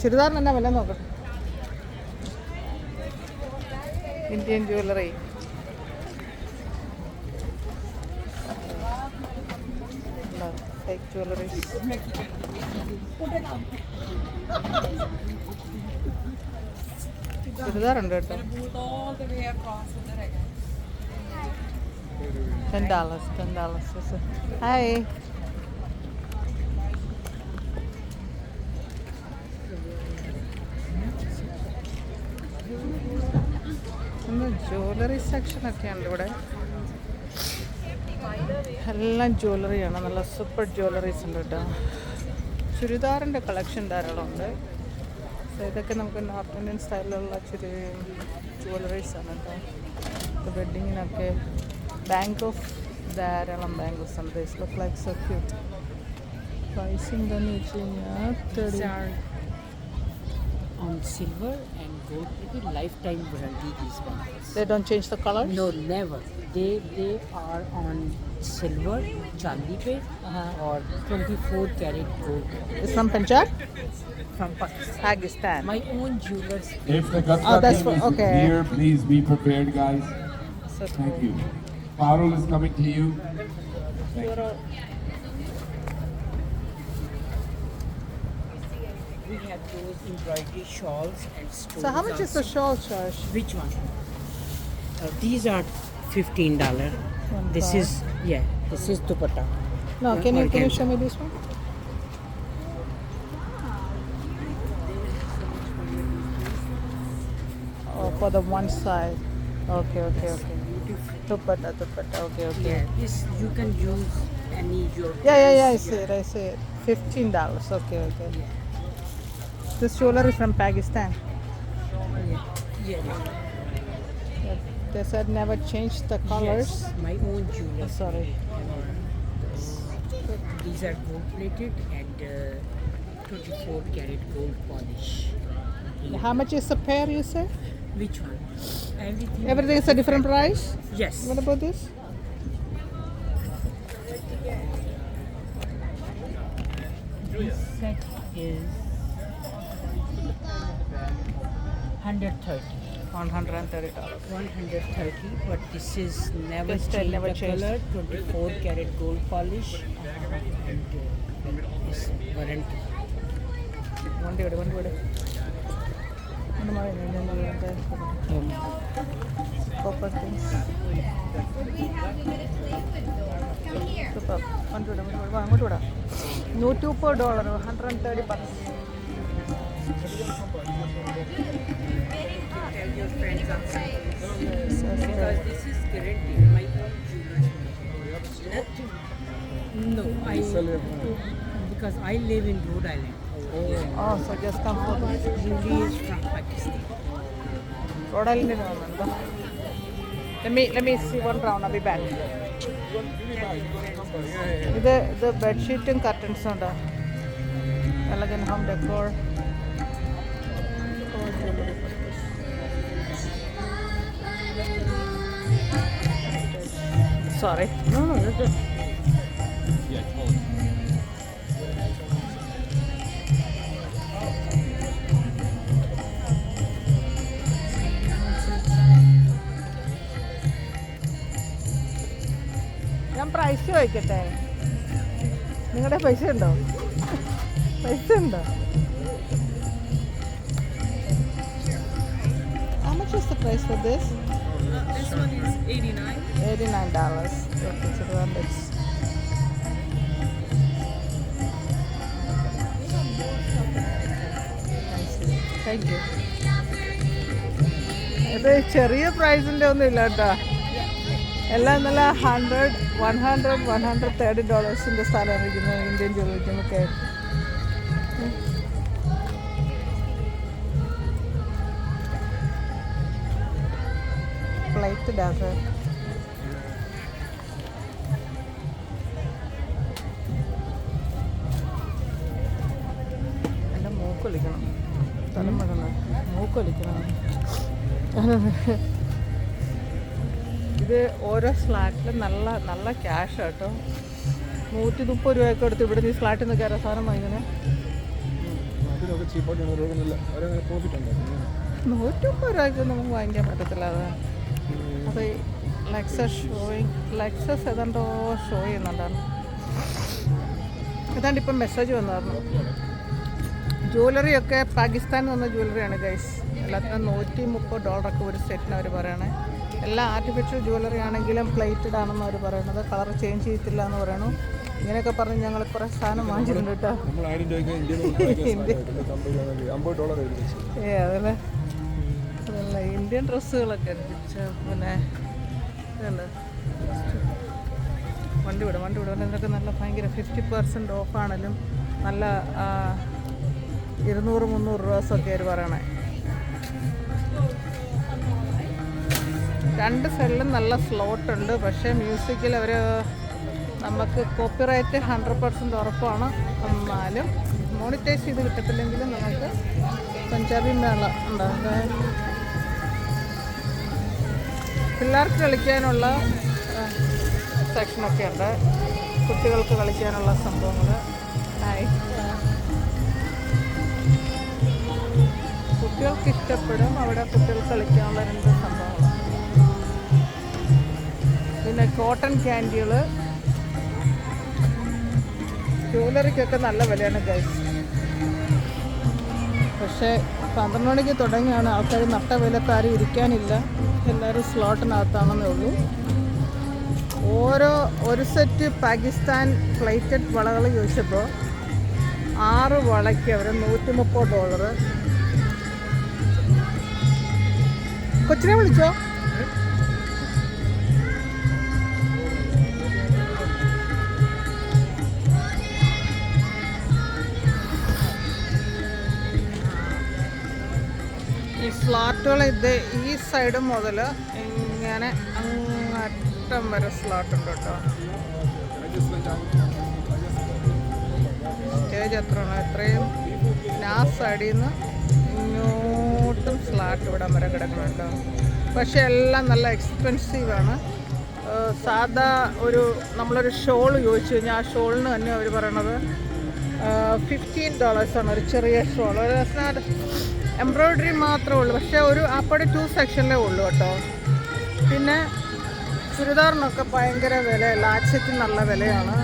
ചുരിദാറിന് എന്നാ വില നോക്കട്ടെ. Indian jewellery. Fake jewellery. ചുരിദാറുണ്ട് കേട്ടോ. $10. ഹായ്. ജ്വല്ലറി സെക്ഷനൊക്കെ ഉണ്ട് ഇവിടെ. എല്ലാം ജ്വല്ലറിയാണ്. നല്ല സൂപ്പർ ജ്വല്ലറീസ് ഉണ്ട് കേട്ടോ. ചുരിദാറിൻ്റെ കളക്ഷൻ ധാരാളം ഉണ്ട്. ഇതൊക്കെ നമുക്ക് നോർത്ത് ഇന്ത്യൻ സ്റ്റൈലിലുള്ള ജ്വല്ലറീസാണ് കേട്ടോ. വെഡ്ഡിങ്ങിനൊക്കെ ധാരാളം ബാംഗിൾസ് ഉണ്ട്. This look like so cute. Pricing തന്നെ വെച്ച് കഴിഞ്ഞാൽ on silver and gold plated lifetime warranty. These bangles, they don't change the colors? No, never. They are on silver chandi pe or 24 karat gold. It's from Punjab? From Pakistan. My own jewelers. If the Gatka team is okay. here, please be prepared, guys. So Thank you. Parul is coming to you. Thank you. We have those embroidery shawls and stones. So how much is the shawl charge? Which one? These are $15. This is dupatta. No, can you show me this one? Oh, for the one side. Okay. Dupatta. Okay. Yeah, this you can use any your. Yeah. I see it. $15. Okay. This jewelry from Pakistan. Yeah. They said never change the colors. Yes, my own jewelry. Sorry. These are gold plated and 24 karat gold polish. How much is the pair, you say? Which one? Everything is a different price? Yes. What about this? This set is 130. $130, but this is never changed color, 24 karat gold polish and is warranty. One day. Copper things. Super. $130 per dollar, $130. Tell your friends outside. Because this is guaranteed. My own jewelry. No, because I live in Rhode Island. Oh, so just come for this. Jewelry is from Pakistan. Rhode Island. Let me see one round. I'll be back. The bed sheet and curtains ഉണ്ട്. Elegant home decor. Sorry. No, that's good. Yeah, totally. ഞാൻ price ചോദിക്കട്ടെ? നിങ്ങളുടെ പൈസ ഉണ്ടോ? How much is the price for this? This one is $89. $89. Okay, so it's thank you. ഇത് ചെറിയ പ്രൈസിൻ്റെ ഒന്നും ഇല്ല കേട്ടോ. എല്ലാം നല്ല $130 സ്ഥലം ഇരിക്കുന്നത് ഇന്ത്യൻ ജ്വല്ലറിക്കൊക്കെ. ഫ്ലൈറ്റ് ഡാസ് എൻ്റെ മൂക്കൊലിക്കണം. സ്ഥലം വേണം, മൂക്കൊലിക്കണം. ഇത് ഓരോ സ്ലാറ്റിലും നല്ല ക്യാഷ് കേട്ടോ. 130 രൂപയൊക്കെ എടുത്ത് ഇവിടെ ഈ ഫ്ലാറ്റിൽ നിന്ന് കയറാൻ സാധനം വാങ്ങിക്കുന്നത്. അതിനൊക്കെ ചീപ്പായിട്ട് കൊടുക്കുന്നില്ല, അവരങ്ങനെ പ്രോഫിറ്റ് ഉണ്ടാക്കും. 150 രൂപയ്ക്ക് നമുക്ക് വാങ്ങിക്കാൻ പറ്റത്തില്ല. അത് ലെക്സസ് ഏതാണ്ടോ ഷോ ചെയ്യുന്നുണ്ടായിരുന്നു. ഏതാണ്ട് ഇപ്പം മെസ്സേജ് വന്നായിരുന്നു. ജ്വല്ലറിയൊക്കെ പാകിസ്ഥാനിൽ വന്ന ജ്വല്ലറിയാണ് ഗൈസ്. എല്ലാത്തിനും $130 ഒരു സെറ്റിന് അവർ പറയണേ. എല്ലാ ആർട്ടിഫിഷ്യൽ ജ്വല്ലറി ആണെങ്കിലും പ്ലേറ്റഡ് ആണെന്ന് അവർ പറയണത്. കളർ ചേഞ്ച് ചെയ്യത്തില്ല എന്ന് പറയണു. ഇങ്ങനെയൊക്കെ പറഞ്ഞ് ഞങ്ങൾ കുറേ സാധനം വാങ്ങിച്ചിട്ടുണ്ട് കേട്ടോ. അതല്ലേ അതല്ല ഇന്ത്യൻ ഡ്രസ്സുകളൊക്കെ പിന്നെ ഇതുണ്ട്. വണ്ടി വിടും എന്നൊക്കെ നല്ല ഭയങ്കര 50% ഓഫാണെങ്കിലും നല്ല 200-300 രൂപയൊക്കെ അവർ പറയണേ. 2 സൈഡിലും നല്ല സ്ലോട്ട് ഉണ്ട്. പക്ഷേ മ്യൂസിക്കിൽ അവർ നമുക്ക് കോപ്പിറൈറ്റ് 100% ഉറപ്പാണ്. എന്നാലും മോണിറ്റൈസ് ചെയ്ത് കിട്ടത്തില്ലെങ്കിലും നമുക്ക് പഞ്ചാബി മേള ഉണ്ടാകും. പിള്ളേർക്ക് കളിക്കാനുള്ള സെക്ഷനൊക്കെ ഉണ്ട്. കുട്ടികൾക്ക് കളിക്കാനുള്ള സംഭവങ്ങൾ. കുട്ടികൾക്ക് ഇഷ്ടപ്പെടും. അവിടെ കുട്ടികൾക്ക് കളിക്കാനുള്ള 2 സംഭവങ്ങൾ. പിന്നെ കോട്ടൺ ക്യാൻഡികൾ. ജ്വല്ലറിക്കൊക്കെ നല്ല വിലയാണ് ഗൈസ്. പക്ഷേ 12 മണിക്ക് തുടങ്ങിയാണ്. ആൾക്കാർ നട്ട വിലക്കാരും ഇരിക്കാനില്ല. എല്ലാവരും സ്ലോട്ടിനകത്താണെന്നേ ഉള്ളൂ. ഒരു സെറ്റ് പാകിസ്ഥാൻ പ്ലേറ്റഡ് വളകൾ ചോദിച്ചപ്പോൾ 6 വളയ്ക്ക് അവർ $130. കൊച്ചിനെ വിളിച്ചോ? ഈ സ്ലോട്ടുകൾ ഈ സൈഡ് മുതൽ ഇങ്ങനെ അങ്ങറ്റം വരെ സ്ലോട്ടുണ്ട് കേട്ടോ. സ്റ്റേജ് എത്രയും ആ സൈഡിൽ നിന്ന് ഇങ്ങോട്ടും സ്ലാട്ട് ഇവിടം വരെ കിടക്കുന്നുണ്ടോ. പക്ഷെ എല്ലാം നല്ല എക്സ്പെൻസീവാണ്. സാധാ നമ്മളൊരു ഷോൾ ചോദിച്ചു കഴിഞ്ഞാൽ ആ ഷോളിന് തന്നെ അവർ പറയണത് $15 ഒരു ചെറിയ ഷോൾ. എംബ്രോയ്ഡറി മാത്രമേ ഉള്ളൂ. പക്ഷേ അപ്പോഴേ 2 സെക്ഷനിലേ ഉള്ളൂ കേട്ടോ. പിന്നെ ചുരിദാറിനൊക്കെ ഭയങ്കര വില. ലാച്ചയ്ക്ക് നല്ല വിലയാണ്.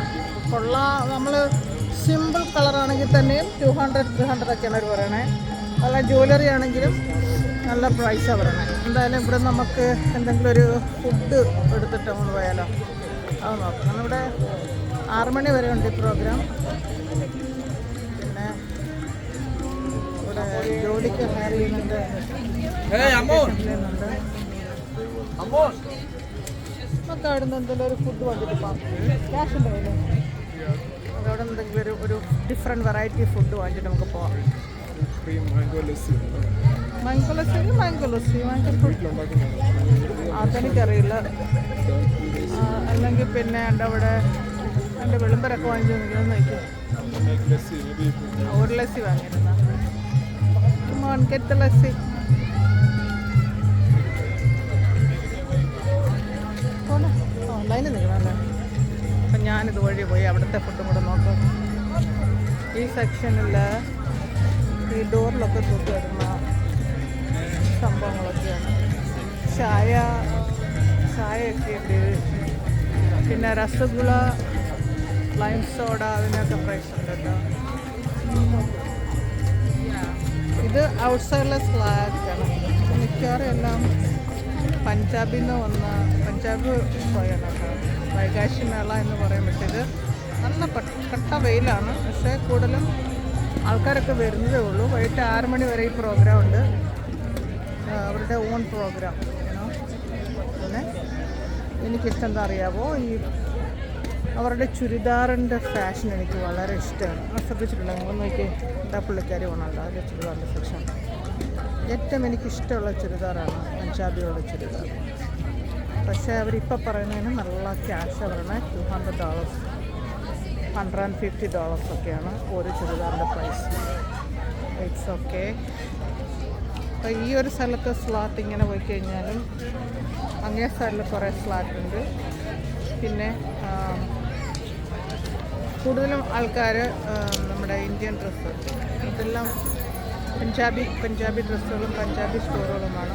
നമ്മൾ സിമ്പിൾ കളറാണെങ്കിൽ തന്നെയും 200-300 ഒക്കെയാണ് അവർ പറയണേ. അല്ല ജ്വല്ലറി ആണെങ്കിലും നല്ല പ്രൈസാണ് പറയണേ. എന്തായാലും ഇവിടെ നമുക്ക് എന്തെങ്കിലും ഒരു ഫുഡ് എടുത്തിട്ട് നമ്മൾ പോയാലോ? അത് നോക്കാം. ഇവിടെ 6 മണി വരെ ഉണ്ട് ഈ പ്രോഗ്രാം. പിന്നെ ഇവിടെ ജോലിക്ക് ഹയർ ചെയ്യുന്നുണ്ട്. നമുക്ക് അവിടെ നിന്ന് എന്തെങ്കിലും ഒരു ഫുഡ് വാങ്ങിയിട്ട് പോകാം. ക്യാഷ് ഉണ്ടാവില്ലേ? അവിടെ എന്തെങ്കിലും ഒരു ഡിഫറെൻറ്റ് വെറൈറ്റി ഫുഡ് വാങ്ങിച്ചിട്ട് നമുക്ക് പോവാം. മാംഗോ ലസ്സി അതെനിക്കറിയില്ല. അല്ലെങ്കിൽ പിന്നെ അവിടെ എൻ്റെ വെളുമ്പരൊക്കെ വാങ്ങിച്ചു നോക്കിയൊക്കെ ഒരു ലസ്സി വാങ്ങിയിരുന്ന ഗെറ്റ് ലസ്സി. ലൈനിൽ നിൽക്കണമല്ലേ? അപ്പം ഞാനിത് വഴി പോയി അവിടുത്തെ ഫുഡും കൂടെ നോക്കാം. ഈ സെക്ഷനിൽ ഈ ഡോറിലൊക്കെ തൂക്കി വരുന്ന സംഭവങ്ങളൊക്കെയാണ്. ചായയൊക്കെ ഉണ്ട്. പിന്നെ രസഗുള, ലൈം സോഡ, അതിനൊക്കെ പ്രൈസ് ഉണ്ട് കേട്ടോ. ഇത് ഔട്ട്സൈഡിലെ സ്ലാഗാണ്. മിക്കവാറും എല്ലാം പഞ്ചാബിൽ നിന്ന് വന്ന പഞ്ചാബ് പോയാണ് കേട്ടോ. വൈകാശി മേള എന്ന് പറയുമ്പോഴത്തേക്ക് നല്ല കട്ട വെയിലാണ്. പക്ഷേ കൂടുതലും ആൾക്കാരൊക്കെ വരുന്നതേ ഉള്ളൂ. വൈകിട്ട് 6 മണി വരെ ഈ പ്രോഗ്രാം ഉണ്ട്. അവരുടെ ഓൺ പ്രോഗ്രാം. പിന്നെ എനിക്കിഷ്ടം എന്താ അറിയാമോ, അവരുടെ ചുരിദാറിൻ്റെ ഫാഷൻ എനിക്ക് വളരെ ഇഷ്ടമാണ്. ശ്രദ്ധിച്ചിട്ടുണ്ടോ? നിങ്ങൾ നോക്കി എന്താ പുള്ളിക്കാരി വേണമല്ലോ അതിൻ്റെ ചുരിദാറിൻ്റെ സെക്ഷൻ. ഏറ്റവും എനിക്കിഷ്ടമുള്ള ചുരിദാറാണ് പഞ്ചാബികളുടെ ചുരിദാർ. പക്ഷേ അവരിപ്പോൾ പറയുന്നതിന് നല്ല ക്യാഷ് പറയണേ. $200, $150 ഒക്കെയാണ് ഒരു ചുരിദാറിൻ്റെ പ്രൈസ്. It's okay. അപ്പോൾ ഈ ഒരു സ്ഥലത്ത് സ്ലാട്ട് ഇങ്ങനെ പോയി കഴിഞ്ഞാലും അങ്ങേ സൈഡിൽ കുറേ സ്ലാറ്റ് ഉണ്ട്. പിന്നെ കൂടുതലും ആൾക്കാർ നമ്മുടെ ഇന്ത്യൻ ഡ്രസ്സ് ഇതെല്ലാം പഞ്ചാബി ഡ്രസ്സുകളും പഞ്ചാബി സ്റ്റോറുകളുമാണ്.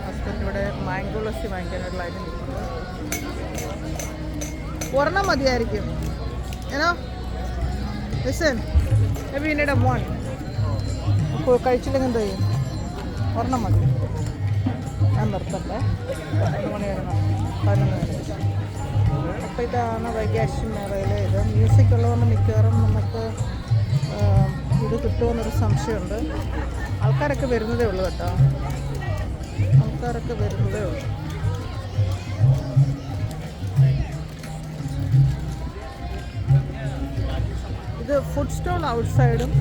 ഹസ്ബൻഡ് ഇവിടെ മാംഗോ ലസ്സി വാങ്ങിക്കാനായിട്ടുള്ളതായിട്ട് നിൽക്കുന്നത്. ഒരെണ്ണം മതിയായിരിക്കും ഏനോ listen maybe you need a one. ഇപ്പോൾ കഴിച്ചില്ലെങ്കിൽ എന്ത് ചെയ്യും? ഒരെണ്ണം മതി. ഞാൻ നിർത്തട്ടെ. 11 മണിയായിരുന്നു, 11 മണി. അപ്പോൾ ഇതാണ് വൈകാശി മേളയിലെ ഇത്. മ്യൂസിക് ഉള്ളതുകൊണ്ട് മിക്കവാറും നമുക്ക് ഇത് കിട്ടുമെന്നൊരു സംശയമുണ്ട്. ആൾക്കാരൊക്കെ വരുന്നതേ ഉള്ളൂ കേട്ടോ, ആൾക്കാരൊക്കെ വരുന്നതേ ഉള്ളൂ. ഇത് ഫുഡ് സ്റ്റോൾ ഔട്ട് സൈഡും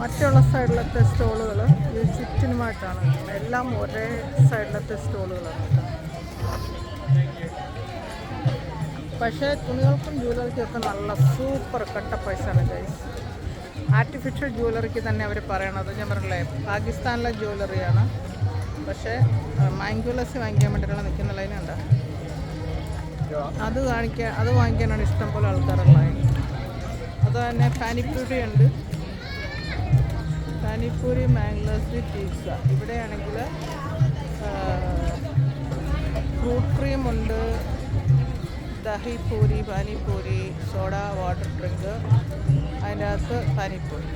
മറ്റുള്ള സൈഡിലത്തെ സ്റ്റോളുകൾ ഇത് ചുറ്റിനുമായിട്ടാണ്. എല്ലാം ഒരേ സൈഡിലത്തെ സ്റ്റോളുകളാണ് കേട്ടോ. പക്ഷേ തുണികൾക്കും ജ്വല്ലറിക്കും ഒക്കെ നല്ല സൂപ്പർ കട്ട പൈസയാണ് ഗൈസ്. ആർട്ടിഫിഷ്യൽ ജ്വല്ലറിക്ക് തന്നെ അവർ പറയണത്, ഞാൻ പറഞ്ഞില്ലേ പാകിസ്ഥാനിലെ ജ്വല്ലറിയാണ്. പക്ഷേ മാംഗോ ലസ്സി വാങ്ങിക്കാൻ വേണ്ടിയിട്ടുള്ള നിൽക്കുന്ന ലൈനുണ്ട്. അത് വാങ്ങിക്കാനാണ് ഇഷ്ടം പോലെ ആൾക്കാരുള്ളത്. അത് തന്നെ പാനിപ്പൂരി ഉണ്ട്, പാനിപ്പൂരി, മാംഗോ ലസ്സി, പിസ്സ. ഇവിടെയാണെങ്കിൽ ഫ്രൂട്ട് ക്രീം ഉണ്ട്, dahi puri, panipuri, soda water drink, അതിൻ്റെ അകത്ത് പാനിപ്പൂരി.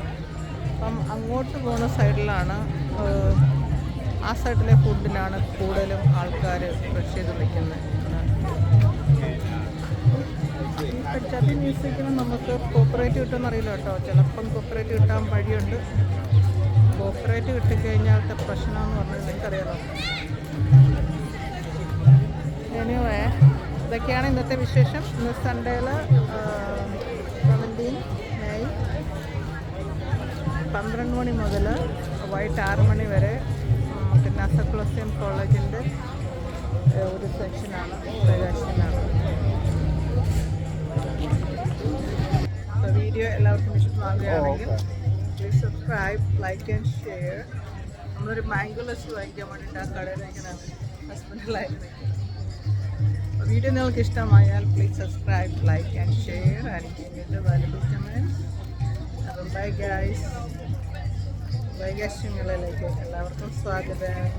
അപ്പം അങ്ങോട്ട് പോകുന്ന സൈഡിലാണ്, ആ സൈഡിലെ ഫുഡിനാണ് കൂടുതലും ആൾക്കാർ ഫ്രഷ് ചെയ്ത് നിൽക്കുന്നത്. ഈ പഞ്ചാബി മ്യൂസിക്കിന് നമുക്ക് കോപ്പറേറ്റ് കിട്ടുമെന്ന് അറിയില്ല കേട്ടോ. ചിലപ്പം കോപ്പറേറ്റ് കിട്ടാൻ വഴിയുണ്ട്. കോപ്പറേറ്റ് കിട്ടിക്കഴിഞ്ഞാലത്തെ പ്രശ്നമെന്ന് പറഞ്ഞാൽ നിങ്ങൾക്കറിയാലോ. എനിവേ ഇതൊക്കെയാണ് ഇന്നത്തെ വിശേഷം. ഇന്ന് സൺഡേയിൽ 17 മെയ് 12 മണി മുതൽ വൈകിട്ട് 6 മണി വരെ നമുക്ക് നാസർ കൊളോസിയം കോളേജിൻ്റെ ഒരു സെക്ഷനാണ്, പ്രകാശനാണ്. വീഡിയോ എല്ലാവർക്കും ഇഷ്ടമാവുകയാണെങ്കിൽ please subscribe, like and share. നമ്മളൊരു മാംഗോ ലസ്സി വാങ്ങിക്കാൻ വേണ്ടിയിട്ട് ആ കടയിലേക്ക് ഹസ്ബൻഡിലായിട്ട് നിൽക്കുന്നത്. വീഡിയോ നിങ്ങൾക്ക് ഇഷ്ടമായാൽ please subscribe, like and share and give the valuable comments. അപ്പം ബൈ ഗൈസ്. വൈകാശങ്ങളിലേക്ക് എല്ലാവർക്കും സ്വാഗതം.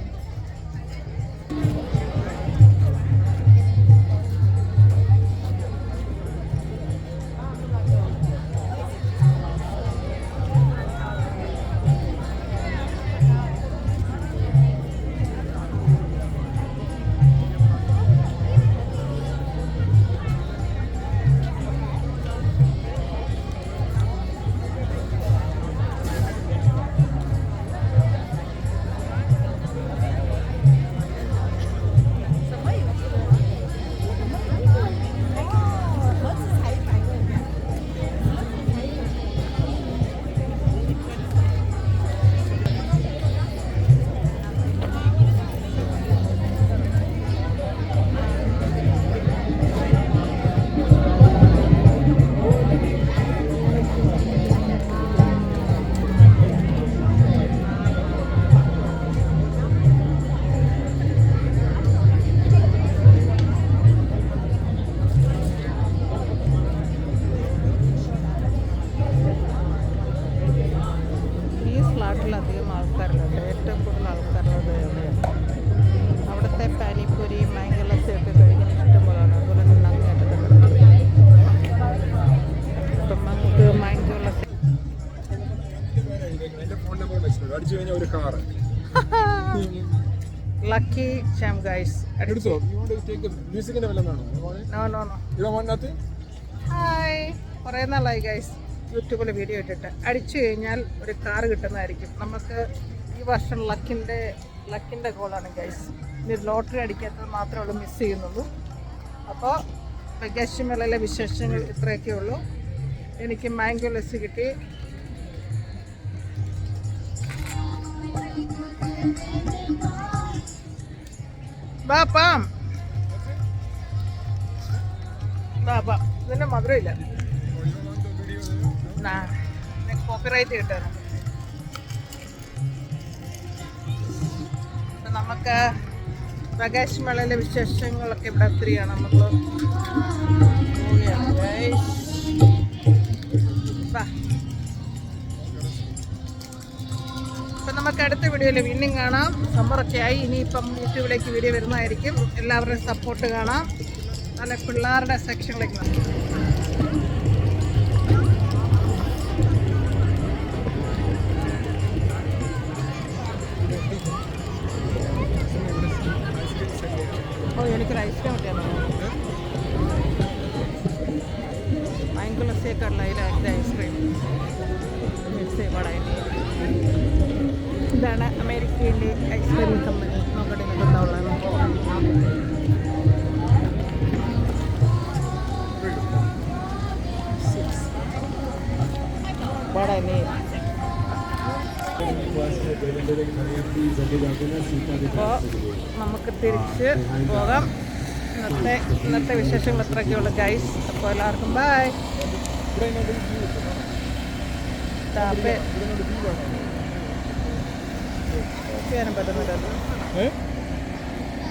അധികം ആൾക്കാരുള്ളത്, ഏറ്റവും കൂടുതൽ ആൾക്കാരുള്ളത് എവിടെയാണ്? അവിടുത്തെ പാനിപ്പൂരി, മാംഗോ ലസ്സി ഒക്കെ കഴിക്കാൻ ഇഷ്ടംപോലെയാണ്. അതുപോലെ തന്നെ നങ്ങായിട്ടൊക്കെ അപ്പം നമുക്ക് mango lassi lucky charm guys. Hi, കുറേ നാളായി ഗൈസ് യൂട്യൂബിൽ വീഡിയോ ഇട്ടിട്ട്. അടിച്ചു കഴിഞ്ഞാൽ ഒരു കാറ് കിട്ടുന്നതായിരിക്കും. നമുക്ക് ഈ വർഷം ലക്കിൻ്റെ ഗോളാണ് ഗൈസ്. ഇനി ലോട്ടറി അടിക്കാത്തത് മാത്രമേ ഉള്ളൂ മിസ് ചെയ്യുന്നുള്ളൂ. അപ്പോൾ വൈകാശിമേളയിലെ വിശേഷങ്ങൾ ഇത്രയൊക്കെ ഉള്ളൂ. എനിക്ക് മാംഗോ ലസ്സി കിട്ടി. ബാപ്പാം ബാപ്പാ ഇതിൻ്റെ മധുരമില്ല, കോപ്പിറൈറ്റ് കിട്ടാണ്. അപ്പം നമുക്ക് പ്രകാശ് മേളയിലെ വിശേഷങ്ങളൊക്കെ ഇവിടെ ഒത്തിരിയാണ്. നമ്മൾ അടുത്ത വീഡിയോയിൽ വീണ്ടും കാണാം. സമ്മറൊക്കെ ആയി, ഇനിയിപ്പം യൂട്യൂബിലേക്ക് വീഡിയോ വരുന്നതായിരിക്കും. എല്ലാവരുടെയും സപ്പോർട്ട് കാണാം. നല്ല പിള്ളേരുടെ സെക്ഷനിലേക്ക് കാണാം. ഓ, എനിക്കൊരു ഐസ്ക്രീം കിട്ടിയാൽ ഭയങ്കര സേക്കാറില്ല അതിലെ ഐസ്ക്രീം. ഇതാണ് അമേരിക്കയിലെ ഐസ്ക്രീം കമ്പനി. നോക്കട്ടെ നിൽക്കുന്നുള്ളത്. അപ്പോൾ നമുക്ക് തിരിച്ച് പോകാം. ഇന്നത്തെ വിശേഷങ്ങൾ ഇത്രയൊക്കെയുള്ള ഗൈസ്. അപ്പോൾ എല്ലാവർക്കും ബൈ. ചെയ്യാനും പറ്റുന്നില്ല.